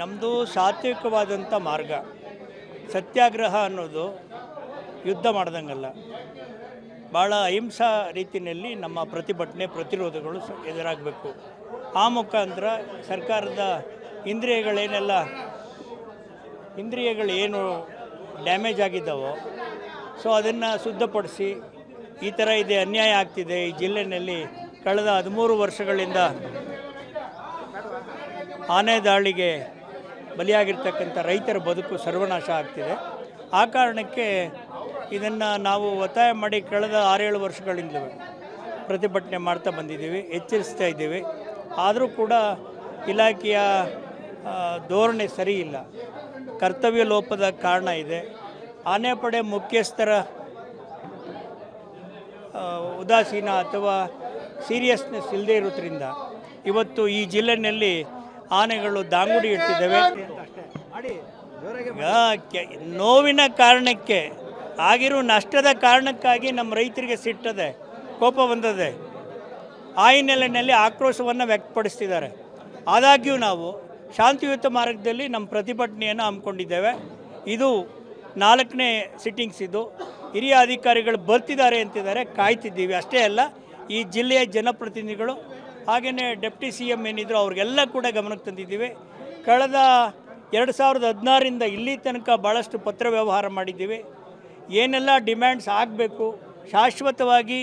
ನಮ್ಮದು ಸಾತ್ವಿಕವಾದಂಥ ಮಾರ್ಗ. ಸತ್ಯಾಗ್ರಹ ಅನ್ನೋದು ಯುದ್ಧ ಮಾಡ್ದಂಗಲ್ಲ, ಭಾಳ ಅಹಿಂಸಾ ರೀತಿಯಲ್ಲಿ ನಮ್ಮ ಪ್ರತಿಭಟನೆ ಪ್ರತಿರೋಧಗಳು ಎದುರಾಗಬೇಕು. ಆ ಮುಖಾಂತರ ಸರ್ಕಾರದ ಇಂದ್ರಿಯಗಳೇನು ಡ್ಯಾಮೇಜ್ ಆಗಿದ್ದಾವೋ ಸೊ ಅದನ್ನು ಶುದ್ಧಪಡಿಸಿ, ಈ ಥರ ಇದೆ, ಅನ್ಯಾಯ ಆಗ್ತಿದೆ ಈ ಜಿಲ್ಲೆಯಲ್ಲಿ, ಕಳೆದ 13 ವರ್ಷಗಳಿಂದ ಆನೆ ದಾಳಿಗೆ ಬಲಿಯಾಗಿರ್ತಕ್ಕಂಥ ರೈತರ ಬದುಕು ಸರ್ವನಾಶ ಆಗ್ತಿದೆ. ಆ ಕಾರಣಕ್ಕೆ ಇದನ್ನು ನಾವು ಒತ್ತಾಯ ಮಾಡಿ ಕಳೆದ 6-7 ವರ್ಷಗಳಿಂದ ಪ್ರತಿಭಟನೆ ಮಾಡ್ತಾ ಬಂದಿದ್ದೀವಿ, ಎಚ್ಚರಿಸ್ತಾ ಇದ್ದೀವಿ. ಆದರೂ ಕೂಡ ಇಲಾಖೆಯ ಧೋರಣೆ ಸರಿ ಇಲ್ಲ, ಕರ್ತವ್ಯ ಲೋಪದ ಕಾರಣ ಇದೆ. ಆನೆಪಡೆ ಮುಖ್ಯಸ್ಥರ ಉದಾಸೀನ ಅಥವಾ ಸೀರಿಯಸ್ನೆಸ್ ಇಲ್ಲದೆ ಇರೋದ್ರಿಂದ ಇವತ್ತು ಈ ಜಿಲ್ಲೆಯಲ್ಲಿ ಆನೆಗಳು ದಾಂಗುಡಿ ಇಡ್ತಿದ್ದಾವೆ. ನೋವಿನ ಕಾರಣಕ್ಕೆ ಆಗಿರೋ ನಷ್ಟದ ಕಾರಣಕ್ಕಾಗಿ ನಮ್ಮ ರೈತರಿಗೆ ಸಿಟ್ಟದೆ, ಕೋಪ ಬಂದದೆ, ಆ ಹಿನ್ನೆಲೆಯಲ್ಲಿ ಆಕ್ರೋಶವನ್ನು ವ್ಯಕ್ತಪಡಿಸ್ತಿದ್ದಾರೆ. ಆದಾಗ್ಯೂ ನಾವು ಶಾಂತಿಯುತ ಮಾರ್ಗದಲ್ಲಿ ನಮ್ಮ ಪ್ರತಿಭಟನೆಯನ್ನು ಹಮ್ಮಿಕೊಂಡಿದ್ದೇವೆ. ಇದು 4ನೇ ಸಿಟ್ಟಿಂಗ್ಸ್. ಇದು ಹಿರಿಯ ಅಧಿಕಾರಿಗಳು ಬರ್ತಿದ್ದಾರೆ ಅಂತಿದ್ದಾರೆ, ಕಾಯ್ತಿದ್ದೀವಿ. ಅಷ್ಟೇ ಅಲ್ಲ, ಈ ಜಿಲ್ಲೆಯ ಜನಪ್ರತಿನಿಧಿಗಳು ಹಾಗೆಯೇ ಡೆಪ್ಟಿ CM ಏನಿದ್ರು ಅವ್ರಿಗೆಲ್ಲ ಕೂಡ ಗಮನಕ್ಕೆ ತಂದಿದ್ದೀವಿ. ಕಳೆದ 2016ರಿಂದ ಇಲ್ಲಿ ತನಕ ಭಾಳಷ್ಟು ಪತ್ರ ವ್ಯವಹಾರ ಮಾಡಿದ್ದೀವಿ. ಏನೆಲ್ಲ ಡಿಮ್ಯಾಂಡ್ಸ್ ಆಗಬೇಕು, ಶಾಶ್ವತವಾಗಿ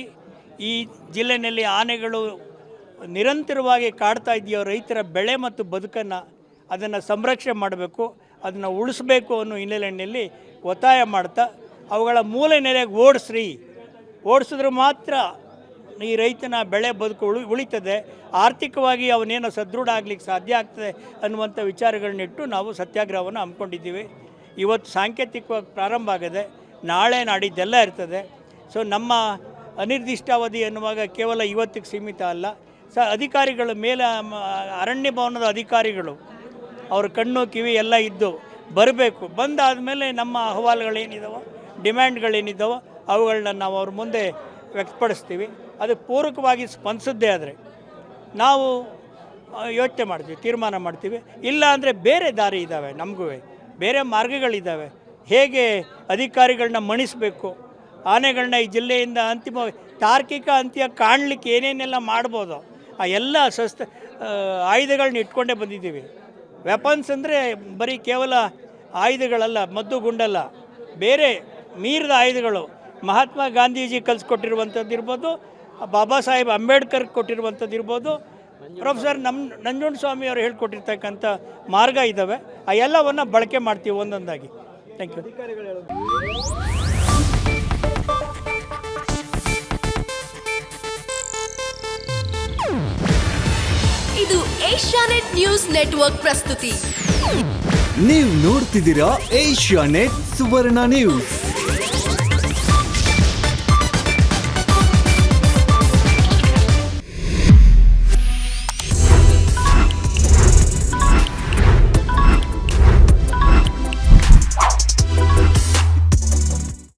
ಈ ಜಿಲ್ಲೆಯಲ್ಲಿ ಆನೆಗಳು ನಿರಂತರವಾಗಿ ಕಾಡ್ತಾ ಇದೆಯೋ ರೈತರ ಬೆಳೆ ಮತ್ತು ಬದುಕನ್ನು ಅದನ್ನು ಸಂರಕ್ಷಣೆ ಮಾಡಬೇಕು, ಅದನ್ನು ಉಳಿಸ್ಬೇಕು ಅನ್ನೋ ಹಿನ್ನೆಲೆಯಲ್ಲಿ ಒತ್ತಾಯ ಮಾಡ್ತಾ ಅವುಗಳ ಮೂಲ ನೆಲೆಗೆ ಓಡಿಸಿದ್ರೆ ಮಾತ್ರ ಈ ರೈತನ ಬೆಳೆ ಬದುಕು ಉಳಿತದೆ, ಆರ್ಥಿಕವಾಗಿ ಅವನೇನೋ ಸದೃಢ ಆಗಲಿಕ್ಕೆ ಸಾಧ್ಯ ಆಗ್ತದೆ ಅನ್ನುವಂಥ ವಿಚಾರಗಳನ್ನಿಟ್ಟು ನಾವು ಸತ್ಯಾಗ್ರಹವನ್ನು ಹಮ್ಮಿಕೊಂಡಿದ್ದೀವಿ. ಇವತ್ತು ಸಾಂಕೇತಿಕವಾಗಿ ಪ್ರಾರಂಭ ಆಗಿದೆ, ನಾಳೆ ನಾಡಿದ್ದೆಲ್ಲ ಇರ್ತದೆ. ಸೊ ನಮ್ಮ ಅನಿರ್ದಿಷ್ಟಾವಧಿ ಅನ್ನುವಾಗ ಕೇವಲ ಇವತ್ತಿಗೆ ಸೀಮಿತ ಅಲ್ಲ. ಅಧಿಕಾರಿಗಳ ಮೇಲೆ ಅರಣ್ಯ ಭವನದ ಅಧಿಕಾರಿಗಳು ಅವ್ರ ಕಣ್ಣು ಕಿವಿ ಎಲ್ಲ ಇದ್ದು ಬರಬೇಕು. ಬಂದಾದಮೇಲೆ ನಮ್ಮ ಅಹವಾಲುಗಳೇನಿದ್ದಾವೋ, ಡಿಮ್ಯಾಂಡ್ಗಳೇನಿದ್ದಾವೋ ಅವುಗಳನ್ನ ನಾವು ಅವ್ರ ಮುಂದೆ ವ್ಯಕ್ತಪಡಿಸ್ತೀವಿ. ಅದಕ್ಕೆ ಪೂರಕವಾಗಿ ಸ್ಪಂದಿಸದ್ದೇ ಆದರೆ ನಾವು ಯೋಚನೆ ಮಾಡ್ತೀವಿ, ತೀರ್ಮಾನ ಮಾಡ್ತೀವಿ. ಇಲ್ಲ ಅಂದರೆ ಬೇರೆ ದಾರಿ ಇದ್ದಾವೆ, ನಮಗೂ ಬೇರೆ ಮಾರ್ಗಗಳಿದ್ದಾವೆ. ಹೇಗೆ ಅಧಿಕಾರಿಗಳನ್ನ ಮಣಿಸಬೇಕು, ಆನೆಗಳನ್ನ ಈ ಜಿಲ್ಲೆಯಿಂದ ತಾರ್ಕಿಕ ಅಂತ್ಯ ಕಾಣಲಿಕ್ಕೆ ಏನೇನೆಲ್ಲ ಮಾಡ್ಬೋದು ಆ ಎಲ್ಲ ಆಯುಧಗಳನ್ನ ಇಟ್ಕೊಂಡೇ ಬಂದಿದ್ದೀವಿ. ವೆಪನ್ಸ್ ಅಂದರೆ ಬರೀ ಕೇವಲ ಆಯುಧಗಳಲ್ಲ, ಮದ್ದು ಗುಂಡಲ್ಲ, ಬೇರೆ ಮೀರಿದ ಆಯುಧಗಳು. ಮಹಾತ್ಮ ಗಾಂಧೀಜಿ ಕಲಿಸ್ಕೊಟ್ಟಿರುವಂಥದ್ದು ಇರ್ಬೋದು, ಬಾಬಾ ಸಾಹೇಬ್ ಅಂಬೇಡ್ಕರ್ ಕೊಟ್ಟಿರುವಂಥದ್ದು ಇರ್ಬೋದು, ಪ್ರೊಫೆಸರ್ ನಂಜುಂಡಸ್ವಾಮಿ ಅವರು ಹೇಳ್ಕೊಟ್ಟಿರ್ತಕ್ಕಂಥ ಮಾರ್ಗ ಇದ್ದಾವೆ. ಆ ಎಲ್ಲವನ್ನು ಬಳಕೆ ಮಾಡ್ತೀವಿ ಒಂದೊಂದಾಗಿ. Thank you. ಇದು ಏಷ್ಯಾನೆಟ್ ನ್ಯೂಸ್ ನೆಟ್ವರ್ಕ್ ಪ್ರಸ್ತುತಿ. ನೀವು ನೋಡ್ತಿದ್ದೀರಾ ಏಷ್ಯಾನೆಟ್ ಸುವರ್ಣ ನ್ಯೂಸ್.